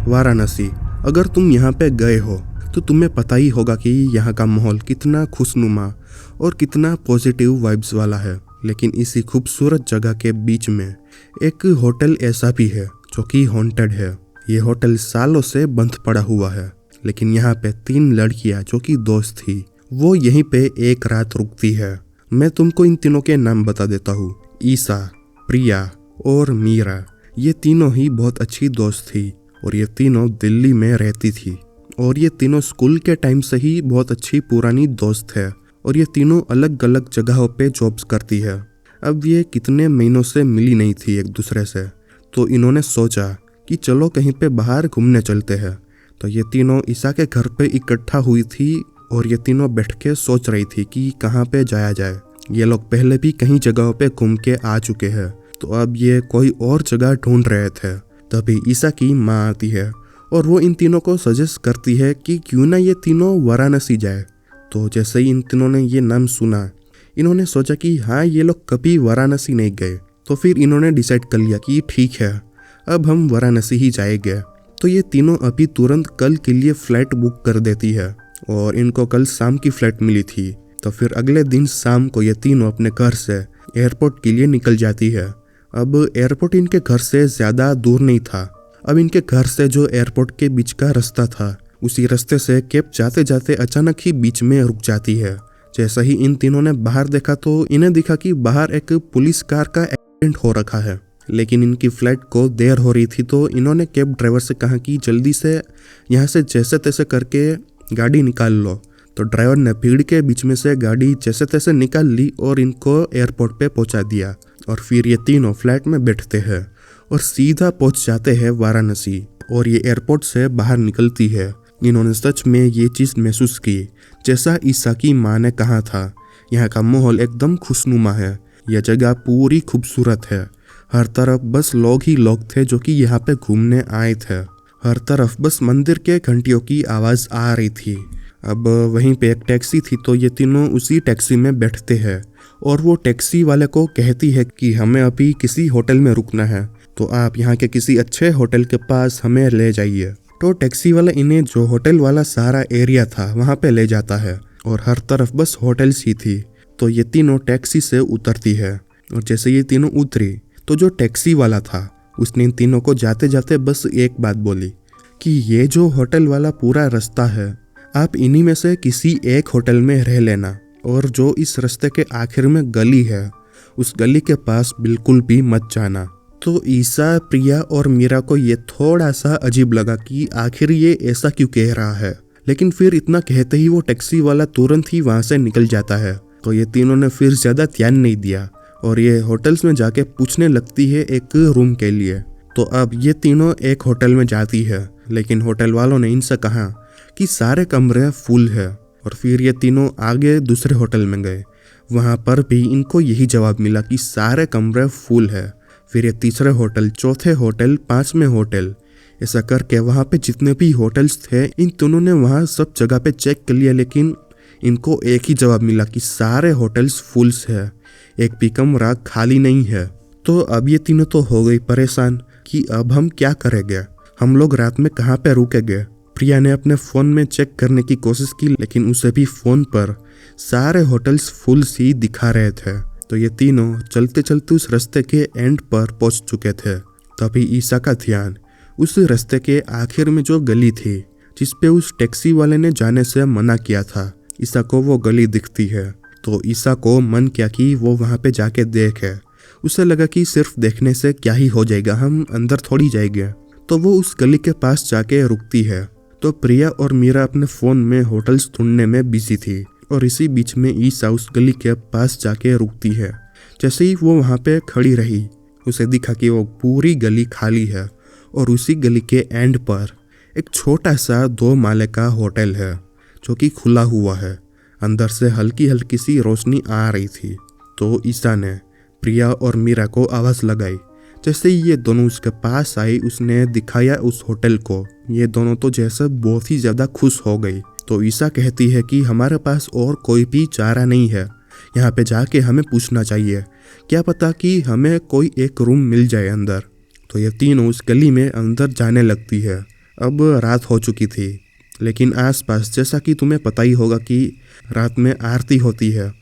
वाराणसी। अगर तुम यहाँ पे गए हो तो तुम्हें पता ही होगा कि यहाँ का माहौल कितना खुशनुमा और कितना पॉजिटिव वाइब्स वाला है। लेकिन इसी खूबसूरत जगह के बीच में एक होटल ऐसा भी है जो कि हॉन्टेड है। ये होटल सालों से बंद पड़ा हुआ है, लेकिन यहाँ पे 3 लड़कियाँ जो कि दोस्त थी वो यहीं पे एक रात रुकती है। मैं तुमको इन तीनों के नाम बता देता हूँ। ईसा, प्रिया और मीरा। ये तीनों ही बहुत अच्छी दोस्त थी और ये तीनों दिल्ली में रहती थी और ये तीनों स्कूल के टाइम से ही बहुत अच्छी पुरानी दोस्त है और ये तीनों अलग अलग जगहों पे जॉब्स करती है। अब ये कितने महीनों से मिली नहीं थी एक दूसरे से, तो इन्होंने सोचा कि चलो कहीं पे बाहर घूमने चलते हैं। तो ये तीनों ईसा के घर पे इकट्ठा हुई थी और ये तीनों बैठ के सोच रही थी कि कहाँ पे जाया जाए। ये लोग पहले भी कई जगहों पे घूम के आ चुके हैं, तो अब ये कोई और जगह ढूंढ रहे थे। तभी ईसा की माँ आती है और वो इन तीनों को सजेस्ट करती है कि क्यों ना ये तीनों वाराणसी जाए। तो जैसे ही इन तीनों ने ये नाम सुना, इन्होंने सोचा कि हाँ ये लोग कभी वाराणसी नहीं गए। तो फिर इन्होंने डिसाइड कर लिया कि ठीक है अब हम वाराणसी ही जाएंगे। तो ये तीनों अभी तुरंत कल के लिए फ़्लाइट बुक कर देती है और इनको कल शाम की फ़्लाइट मिली थी। तो फिर अगले दिन शाम को ये तीनों अपने घर से एयरपोर्ट के लिए निकल जाती है। अब एयरपोर्ट इनके घर से ज़्यादा दूर नहीं था। अब इनके घर से जो एयरपोर्ट के बीच का रास्ता था, उसी रास्ते से कैब जाते जाते अचानक ही बीच में रुक जाती है। जैसा ही इन तीनों ने बाहर देखा तो इन्हें दिखा कि बाहर एक पुलिस कार का एक्सीडेंट हो रखा है। लेकिन इनकी फ़्लाइट को देर हो रही थी, तो इन्होंने कैब ड्राइवर से कहा कि जल्दी से यहाँ से जैसे तैसे करके गाड़ी निकाल लो। तो ड्राइवर ने भीड़ के बीच में से गाड़ी जैसे तैसे निकाल ली और इनको एयरपोर्ट पे पहुँचा दिया। और फिर ये तीनों फ्लाइट में बैठते हैं और सीधा पहुंच जाते हैं वाराणसी। और ये एयरपोर्ट से बाहर निकलती है। इन्होंने सच में ये चीज़ महसूस की जैसा ईसा की माँ ने कहा था। यहाँ का माहौल एकदम खुशनुमा है। यह जगह पूरी खूबसूरत है। हर तरफ बस लोग ही लोग थे जो कि यहाँ पे घूमने आए थे। हर तरफ बस मंदिर के घंटियों की आवाज़ आ रही थी। अब वहीं पे एक टैक्सी थी, तो ये तीनों उसी टैक्सी में बैठते हैं और वो टैक्सी वाले को कहती है कि हमें अभी किसी होटल में रुकना है, तो आप यहाँ के किसी अच्छे होटल के पास हमें ले जाइए। तो टैक्सी वाला इन्हें जो होटल वाला सारा एरिया था वहाँ पे ले जाता है और हर तरफ बस होटल्स ही थी। तो ये तीनों टैक्सी से उतरती है और जैसे ये तीनों उतरी तो जो टैक्सी वाला था उसने इन तीनों को जाते जाते बस एक बात बोली कि ये जो होटल वाला पूरा रास्ता है, आप इन्हीं में से किसी एक होटल में रह लेना और जो इस रास्ते के आखिर में गली है उस गली के पास बिल्कुल भी मत जाना। तो ईसा, प्रिया और मीरा को ये थोड़ा सा अजीब लगा कि आखिर ये ऐसा क्यों कह रहा है। लेकिन फिर इतना कहते ही वो टैक्सी वाला तुरंत ही वहाँ से निकल जाता है। तो ये तीनों ने फिर ज़्यादा ध्यान नहीं दिया और ये होटल्स में जाके पूछने लगती है एक रूम के लिए। तो अब ये तीनों एक होटल में जाती है, लेकिन होटल वालों ने इनसे कहा कि सारे कमरे फुल है। और फिर ये तीनों आगे दूसरे होटल में गए। वहाँ पर भी इनको यही जवाब मिला कि सारे कमरे फुल है। फिर ये तीसरे होटल, चौथे होटल, 5वें होटल, ऐसा करके वहाँ पे जितने भी होटल्स थे इन दोनों ने वहाँ सब जगह पे चेक कर लिया, लेकिन इनको एक ही जवाब मिला कि सारे होटल्स फुल्स है, एक भी कमरा खाली नहीं है। तो अब ये तीनों तो हो गई परेशान कि अब हम क्या करेंगे, हम लोग रात में कहाँ पे रुकेंगे। प्रिया ने अपने फ़ोन में चेक करने की कोशिश की, लेकिन उसे भी फ़ोन पर सारे होटल्स फुल सी दिखा रहे थे। तो ये तीनों चलते चलते उस रास्ते के एंड पर पहुंच चुके थे। तभी ईसा का ध्यान उस रास्ते के आखिर में जो गली थी जिस पे उस टैक्सी वाले ने जाने से मना किया था, ईसा को वो गली दिखती है। तो ईसा को मन किया कि वो वहाँ पे जाके देखे। उसे लगा कि सिर्फ देखने से क्या ही हो जाएगा, हम अंदर थोड़ी जाएंगे। तो वो उस गली के पास जाके रुकती है। तो प्रिया और मीरा अपने फ़ोन में होटल्स ढूंढने में बिजी थी और इसी बीच में ईसा उस गली के पास जाके रुकती है। जैसे ही वो वहाँ पे खड़ी रही, उसे दिखा कि वो पूरी गली खाली है और उसी गली के एंड पर एक छोटा सा 2 माले का होटल है जो कि खुला हुआ है। अंदर से हल्की हल्की सी रोशनी आ रही थी। तो ईसा ने प्रिया और मीरा को आवाज़ लगाई। जैसे ही ये दोनों उसके पास आई, उसने दिखाया उस होटल को। ये दोनों तो जैसे बहुत ही ज़्यादा खुश हो गई। तो ईसा कहती है कि हमारे पास और कोई भी चारा नहीं है, यहाँ पे जाके हमें पूछना चाहिए, क्या पता कि हमें कोई एक रूम मिल जाए अंदर। तो ये तीनों उस गली में अंदर जाने लगती है। अब रात हो चुकी थी, लेकिन आसपास जैसा कि तुम्हें पता ही होगा कि रात में आरती होती है,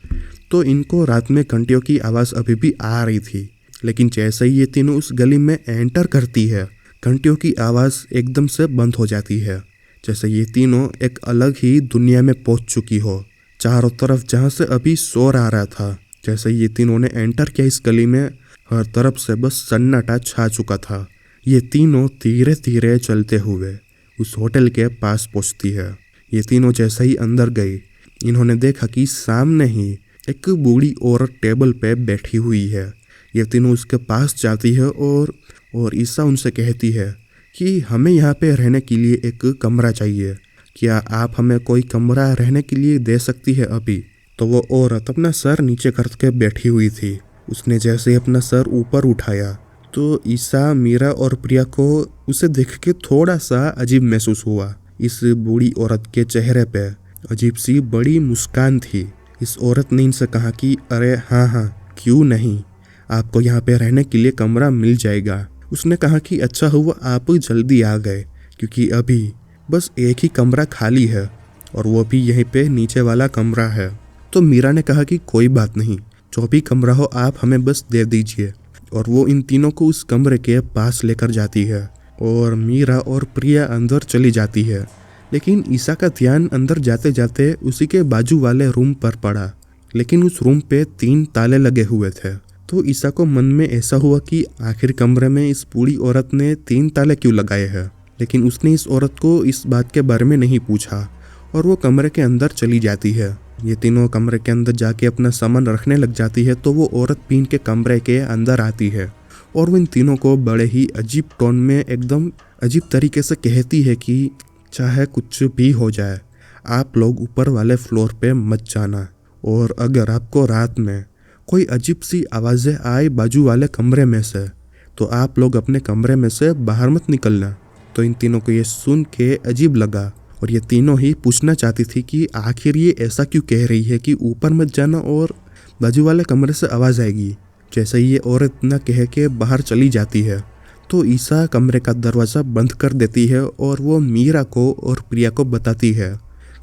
तो इनको रात में घंटियों की आवाज़ अभी भी आ रही थी। लेकिन जैसे ही ये तीनों उस गली में एंटर करती है, घंटियों की आवाज़ एकदम से बंद हो जाती है, जैसे ये तीनों एक अलग ही दुनिया में पहुंच चुकी हो। चारों तरफ जहां से अभी शोर आ रहा था, जैसे ये तीनों ने एंटर किया इस गली में, हर तरफ से बस सन्नाटा छा चुका था। ये तीनों धीरे धीरे चलते हुए उस होटल के पास पहुंचती है। ये तीनों जैसे ही अंदर गई, इन्होंने देखा कि सामने ही एक बूढ़ी औरत टेबल पे बैठी हुई है। ये तीनों उसके पास जाती है और ईसा उनसे कहती है कि हमें यहाँ पे रहने के लिए एक कमरा चाहिए, क्या आप हमें कोई कमरा रहने के लिए दे सकती है अभी? तो वो औरत अपना सर नीचे करके बैठी हुई थी। उसने जैसे ही अपना सर ऊपर उठाया तो ईसा, मीरा और प्रिया को उसे देख के थोड़ा सा अजीब महसूस हुआ। इस बूढ़ी औरत के चेहरे पे अजीब सी बड़ी मुस्कान थी। इस औरत ने इनसे कहा कि अरे हाँ हाँ, क्यों नहीं, आपको यहाँ पे रहने के लिए कमरा मिल जाएगा। उसने कहा कि अच्छा हुआ आप जल्दी आ गए, क्योंकि अभी बस एक ही कमरा खाली है और वो भी यहीं पे नीचे वाला कमरा है। तो मीरा ने कहा कि कोई बात नहीं, जो भी कमरा हो आप हमें बस दे दीजिए। और वो इन तीनों को उस कमरे के पास लेकर जाती है और मीरा और प्रिया अंदर चली जाती है। लेकिन ईसा का ध्यान अंदर जाते जाते उसी के बाजू वाले रूम पर पड़ा, लेकिन उस रूम पे 3 ताले लगे हुए थे। तो ईसा को मन में ऐसा हुआ कि आखिर कमरे में इस बूढ़ी औरत ने 3 ताले क्यों लगाए हैं। लेकिन उसने इस औरत को इस बात के बारे में नहीं पूछा और वो कमरे के अंदर चली जाती है। ये तीनों कमरे के अंदर जाके अपना सामान रखने लग जाती है। तो वो औरत भी इनके कमरे के अंदर आती है और वो इन तीनों को बड़े ही अजीब टोन में एकदम अजीब तरीके से कहती है कि चाहे कुछ भी हो जाए, आप लोग ऊपर वाले फ्लोर पे मत जाना, और अगर आपको रात में कोई अजीब सी आवाज़ें आए बाजू वाले कमरे में से, तो आप लोग अपने कमरे में से बाहर मत निकलना। तो इन तीनों को ये सुन के अजीब लगा और ये तीनों ही पूछना चाहती थी कि आखिर ये ऐसा क्यों कह रही है कि ऊपर मत जाना और बाजू वाले कमरे से आवाज़ आएगी। जैसे ही ये औरत इतना कह के बाहर चली जाती है तो ईसा कमरे का दरवाज़ा बंद कर देती है और वो मीरा को और प्रिया को बताती है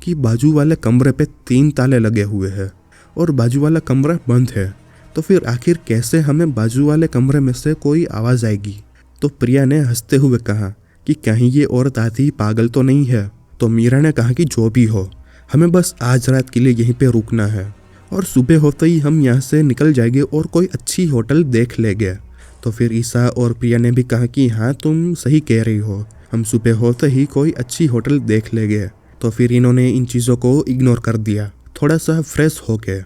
कि बाजू वाले कमरे पे 3 ताले लगे हुए हैं और बाजू वाला कमरा बंद है। तो फिर आखिर कैसे हमें बाजू वाले कमरे में से कोई आवाज़ आएगी? तो प्रिया ने हंसते हुए कहा कि कहीं ये औरत आती पागल तो नहीं है। तो मीरा ने कहा कि जो भी हो, हमें बस आज रात के लिए यहीं पे रुकना है और सुबह होते ही हम यहाँ से निकल जाएंगे और कोई अच्छी होटल देख लेंगे। तो फिर ईसा और प्रिया ने भी कहा कि हाँ, तुम सही कह रही हो, हम सुबह होते ही कोई अच्छी होटल देख लेंगे। तो फिर इन्होंने इन चीज़ों को इग्नोर कर दिया। थोड़ा सा फ्रेश हो गए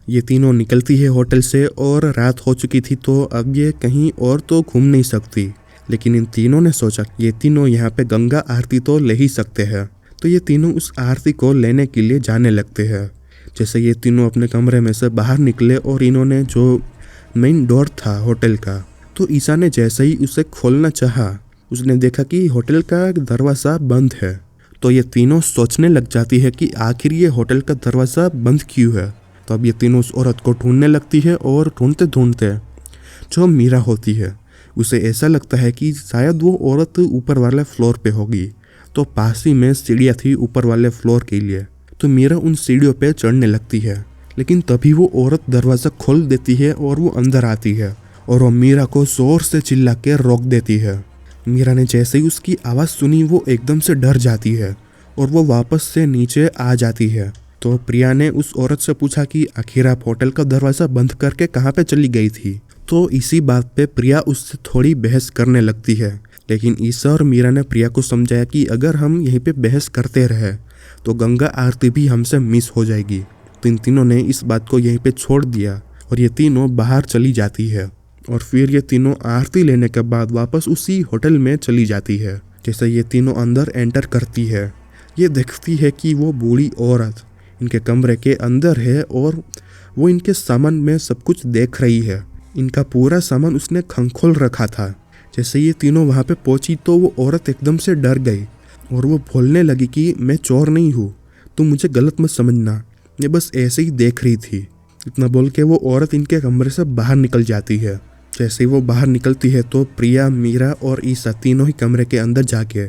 ये तीनों निकलती है होटल से और रात हो चुकी थी, तो अब ये कहीं और तो घूम नहीं सकती। लेकिन इन तीनों ने सोचा ये तीनों यहाँ पे गंगा आरती तो ले ही सकते हैं। तो ये तीनों उस आरती को लेने के लिए जाने लगते हैं। जैसे ये तीनों अपने कमरे में से बाहर निकले और इन्होंने जो मेन डोर था होटल का, तो ईसा ने जैसे ही उसे खोलना चाहा, उसने देखा कि होटल का दरवाज़ा बंद है। तो ये तीनों सोचने लग जाती है कि आखिर ये होटल का दरवाज़ा बंद क्यों है। तो अब ये तीनों उस औरत को ढूंढने लगती है और ढूंढते ढूंढते जो मीरा होती है उसे ऐसा लगता है कि शायद वो औरत ऊपर वाले फ्लोर पे होगी। तो पास ही में सीढ़ियाँ थी ऊपर वाले फ्लोर के लिए। तो मीरा उन सीढ़ियों पे चढ़ने लगती है, लेकिन तभी वो औरत दरवाज़ा खोल देती है और वो अंदर आती है और वो मीरा को ज़ोर से चिल्ला के रोक देती है। मीरा ने जैसे ही उसकी आवाज़ सुनी वो एकदम से डर जाती है और वो वापस से नीचे आ जाती है। तो प्रिया ने उस औरत से पूछा कि आखिर आप होटल का दरवाज़ा बंद करके कहाँ पे चली गई थी। तो इसी बात पे प्रिया उससे थोड़ी बहस करने लगती है, लेकिन ईसा और मीरा ने प्रिया को समझाया कि अगर हम यहीं पे बहस करते रहे तो गंगा आरती भी हमसे मिस हो जाएगी। तो इन तीनों ने इस बात को यहीं पे छोड़ दिया और ये तीनों बाहर चली जाती है। और फिर ये तीनों आरती लेने के बाद वापस उसी होटल में चली जाती है। जैसे ये तीनों अंदर एंटर करती है, ये देखती है कि वो बूढ़ी औरत इनके कमरे के अंदर है और वो इनके सामान में सब कुछ देख रही है। इनका पूरा सामान उसने खंखोल रखा था। जैसे ये तीनों वहाँ पे पहुँची तो वो औरत एकदम से डर गई और वो बोलने लगी कि मैं चोर नहीं हूँ, तुम मुझे गलत मत समझना, ये बस ऐसे ही देख रही थी। इतना बोल के वो औरत इनके कमरे से बाहर निकल जाती है। जैसे ही वो बाहर निकलती है तो प्रिया, मीरा और ईसा तीनों ही कमरे के अंदर जाके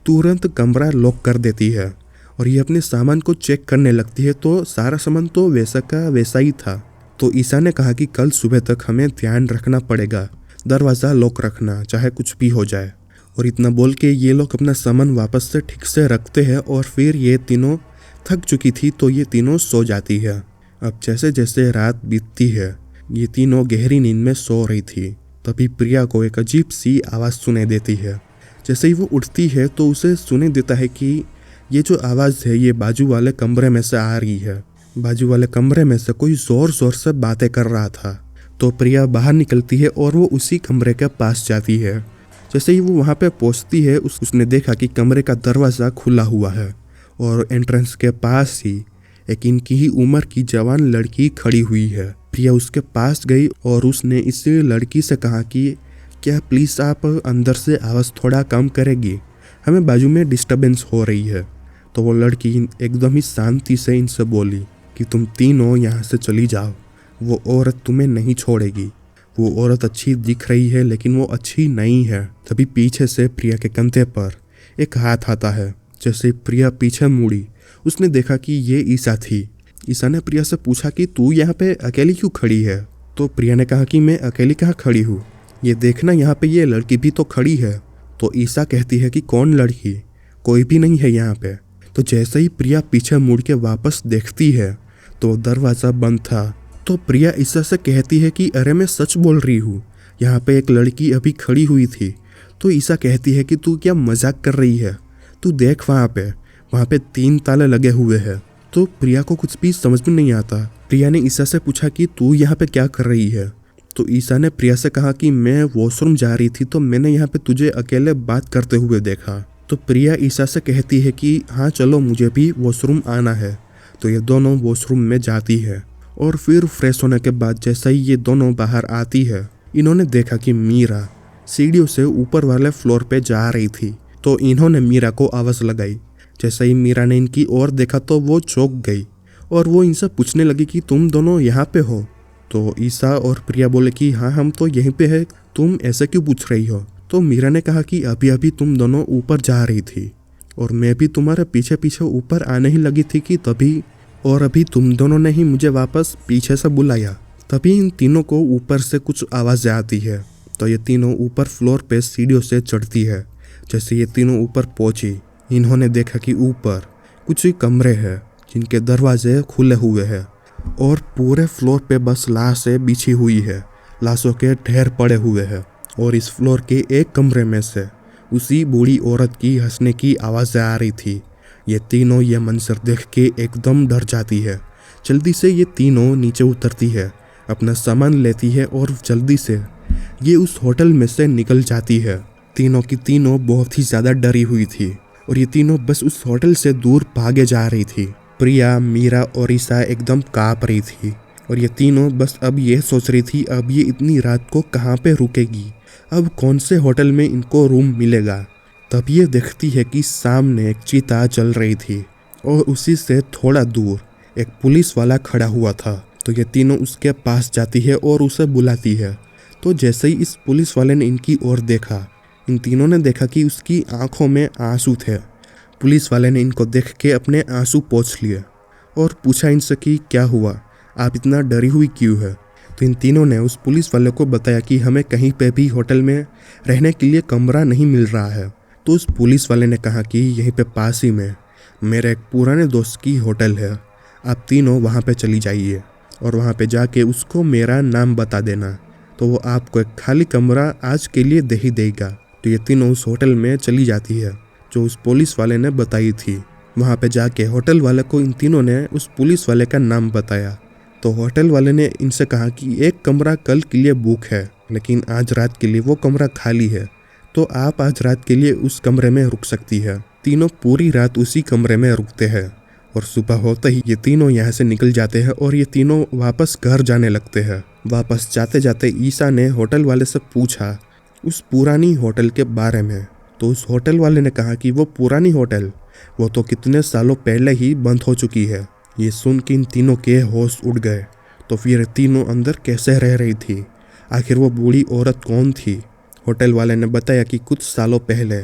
तुरंत कमरा लॉक कर देती है और ये अपने सामान को चेक करने लगती है। तो सारा सामान तो वैसा का वैसा ही था। तो ईसा ने कहा कि कल सुबह तक हमें ध्यान रखना पड़ेगा, दरवाज़ा लॉक रखना चाहे कुछ भी हो जाए। और इतना बोल के ये लोग अपना सामान वापस से ठीक से रखते हैं और फिर ये तीनों थक चुकी थी तो ये तीनों सो जाती है। अब जैसे जैसे रात बीतती है ये तीनों गहरी नींद में सो रही थी। तभी प्रिया को एक अजीब सी आवाज़ सुनाई देती है। जैसे ही वो उठती है तो उसे सुनाई देता है कि ये जो आवाज़ है ये बाजू वाले कमरे में से आ रही है। बाजू वाले कमरे में से कोई ज़ोर ज़ोर से बातें कर रहा था। तो प्रिया बाहर निकलती है और वो उसी कमरे के पास जाती है। जैसे ही वो वहाँ पे पहुँचती है उसने देखा कि कमरे का दरवाज़ा खुला हुआ है और एंट्रेंस के पास ही एक इनकी ही उम्र की जवान लड़की खड़ी हुई है। प्रिया उसके पास गई और उसने इस लड़की से कहा कि क्या प्लीज़ आप अंदर से आवाज़ थोड़ा कम करेगी, हमें बाजू में डिस्टरबेंस हो रही है। तो वो लड़की एकदम ही शांति से इनसे बोली कि तुम तीनों यहाँ से चली जाओ, वो औरत तुम्हें नहीं छोड़ेगी। वो औरत अच्छी दिख रही है लेकिन वो अच्छी नहीं है। तभी पीछे से प्रिया के कंधे पर एक हाथ आता है। जैसे प्रिया पीछे मुड़ी उसने देखा कि ये ईसा थी। ईसा ने प्रिया से पूछा कि तू यहाँ पे अकेली क्यों खड़ी है। तो प्रिया ने कहा कि मैं अकेली कहाँ खड़ी हूँ, ये देखना यहाँ पे ये लड़की भी तो खड़ी है। तो ईसा कहती है कि कौन लड़की, कोई भी नहीं है यहाँ पे। तो जैसे ही प्रिया पीछे मुड़ के वापस देखती है तो दरवाज़ा बंद था। तो प्रिया ईसा से कहती है कि अरे मैं सच बोल रही हूँ, यहाँ पे एक लड़की अभी खड़ी हुई थी। तो ईसा कहती है कि तू क्या मजाक कर रही है, तू देख वहाँ पे 3 ताले लगे हुए हैं। तो प्रिया को कुछ भी समझ में नहीं आता। प्रिया ने ईसा से पूछा कि तू यहाँ पे क्या कर रही है। तो ईसा ने प्रिया से कहा कि मैं वॉशरूम जा रही थी तो मैंने यहाँ पे तुझे अकेले बात करते हुए देखा। तो प्रिया ईसा से कहती है कि हाँ चलो मुझे भी वॉशरूम आना है। तो ये दोनों वॉशरूम में जाती है और फिर फ्रेश होने के बाद जैसे ही ये दोनों बाहर आती है इन्होंने देखा कि मीरा सीढ़ियों से ऊपर वाले फ्लोर पे जा रही थी। तो इन्होंने मीरा को आवाज़ लगाई। जैसे ही मीरा ने इनकी ओर देखा तो वो चौंक गई और वो इनसे पूछने लगी कि तुम दोनों यहाँ पे हो। तो ईसा और प्रिया बोले कि हाँ हम तो यहीं पे है, तुम ऐसे क्यों पूछ रही हो। तो मीरा ने कहा कि अभी अभी तुम दोनों ऊपर जा रही थी और मैं भी तुम्हारे पीछे पीछे ऊपर आने ही लगी थी कि तभी, और अभी तुम दोनों ने ही मुझे वापस पीछे से बुलाया। तभी इन तीनों को ऊपर से कुछ आवाज़ें आती है। तो ये तीनों ऊपर फ्लोर पे सीढ़ियों से चढ़ती है। जैसे ये तीनों ऊपर पहुंची इन्होंने देखा कि ऊपर कुछ कमरे हैं जिनके दरवाजे खुले हुए हैं और पूरे फ्लोर पे बस लाशें बिछी हुई है, लाशों के ढेर पड़े हुए हैं। और इस फ्लोर के एक कमरे में से उसी बूढ़ी औरत की हंसने की आवाज़ें आ रही थी। ये तीनों ये मंजर देख के एकदम डर जाती है। जल्दी से ये तीनों नीचे उतरती है, अपना सामान लेती है और जल्दी से ये उस होटल में से निकल जाती है। तीनों की तीनों बहुत ही ज़्यादा डरी हुई थी और ये तीनों बस उस होटल से दूर भागे जा रही थी। प्रिया, मीरा और ईसा एकदम काँप रही थी और ये तीनों बस अब ये सोच रही थी अब ये इतनी रात को कहाँ पे रुकेगी, अब कौन से होटल में इनको रूम मिलेगा। तब ये देखती है कि सामने एक चीता चल रही थी और उसी से थोड़ा दूर एक पुलिस वाला खड़ा हुआ था। तो ये तीनों उसके पास जाती है और उसे बुलाती है। तो जैसे ही इस पुलिस वाले ने इनकी ओर देखा इन तीनों ने देखा कि उसकी आंखों में आंसू थे। पुलिस वाले ने इनको देख के अपने आंसू पोंछ लिए और पूछा इनसे कि क्या हुआ, आप इतना डरी हुई क्यों है। तो इन तीनों ने उस पुलिस वाले को बताया कि हमें कहीं पे भी होटल में रहने के लिए कमरा नहीं मिल रहा है। तो उस पुलिस वाले ने कहा कि यहीं पे पास ही में मेरे एक पुराने दोस्त की होटल है, आप तीनों वहाँ पे चली जाइए और वहाँ पे जाके उसको मेरा नाम बता देना, तो वो आपको एक खाली कमरा आज के लिए दे ही देगा। तो ये तीनों उस होटल में चली जाती है जो उस पुलिस वाले ने बताई थी। वहाँ पे जाके होटल वाले को इन तीनों ने उस पुलिस वाले का नाम बताया। तो होटल वाले ने इनसे कहा कि एक कमरा कल के लिए बुक है लेकिन आज रात के लिए वो कमरा खाली है, तो आप आज रात के लिए उस कमरे में रुक सकती है। तीनों पूरी रात उसी कमरे में रुकते हैं और सुबह होते ही ये तीनों यहाँ से निकल जाते हैं और ये तीनों वापस घर जाने लगते हैं। वापस जाते जाते ईसा ने होटल वाले से पूछा उस पुरानी होटल के बारे में। तो उस होटल वाले ने कहा कि वो पुरानी होटल वो तो कितने सालों पहले ही बंद हो चुकी है। ये सुन के इन तीनों के होश उड़ गए। तो फिर तीनों अंदर कैसे रह रही थी, आखिर वो बूढ़ी औरत कौन थी। होटल वाले ने बताया कि कुछ सालों पहले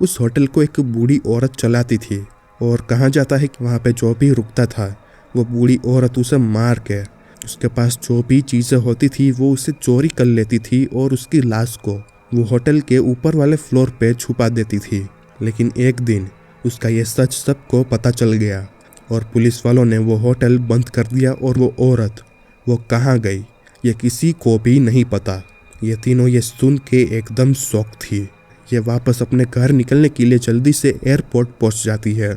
उस होटल को एक बूढ़ी औरत चलाती थी और कहा जाता है कि वहाँ पे जो भी रुकता था वो बूढ़ी औरत उसे मार के उसके पास जो भी चीज़ें होती थी वो उसे चोरी कर लेती थी और उसकी लाश को वो होटल के ऊपर वाले फ्लोर पे छुपा देती थी। लेकिन एक दिन उसका ये सच सबको पता चल गया और पुलिस वालों ने वो होटल बंद कर दिया और वो औरत वो कहाँ गई ये किसी को भी नहीं पता। ये तीनों ये सुन के एकदम शॉक थी। ये वापस अपने घर निकलने के लिए जल्दी से एयरपोर्ट पहुंच जाती है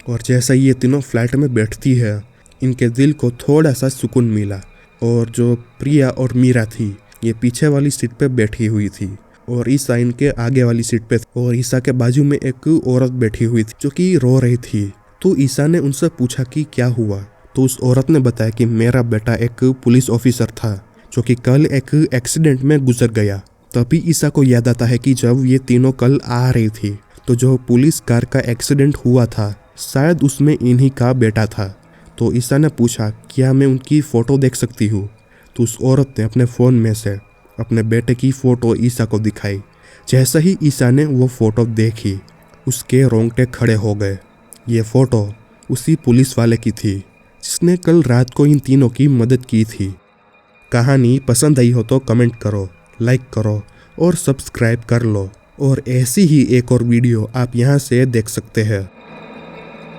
और जैसा ये तीनों फ्लाइट में बैठती है इनके दिल को थोड़ा सा सुकून मिला। और जो प्रिया और मीरा थी ये पीछे वाली सीट पे बैठी हुई थी और ईसा इनके आगे वाली सीट पे और ईसा के बाजू में एक औरत बैठी हुई थी जो कि रो रही थी। तो ईसा ने उनसे पूछा कि क्या हुआ। तो उस औरत ने बताया कि मेरा बेटा एक पुलिस ऑफिसर था जो कि कल एक एक्सीडेंट में गुजर गया। तभी ईसा को याद आता है कि जब ये तीनों कल आ रही थी तो जो पुलिस कार का एक्सीडेंट हुआ था शायद उसमें इन्हीं का बेटा था। तो ईसा ने पूछा क्या मैं उनकी फ़ोटो देख सकती हूँ। तो उस औरत ने अपने फ़ोन में से अपने बेटे की फ़ोटो ईसा को दिखाई। जैसे ही ईसा ने वो फ़ोटो देखी उसके रोंगटे खड़े हो गए। ये फ़ोटो उसी पुलिस वाले की थी जिसने कल रात को इन तीनों की मदद की थी। कहानी पसंद आई हो तो कमेंट करो, लाइक करो और सब्सक्राइब कर लो और ऐसी ही एक और वीडियो आप यहाँ से देख सकते हैं।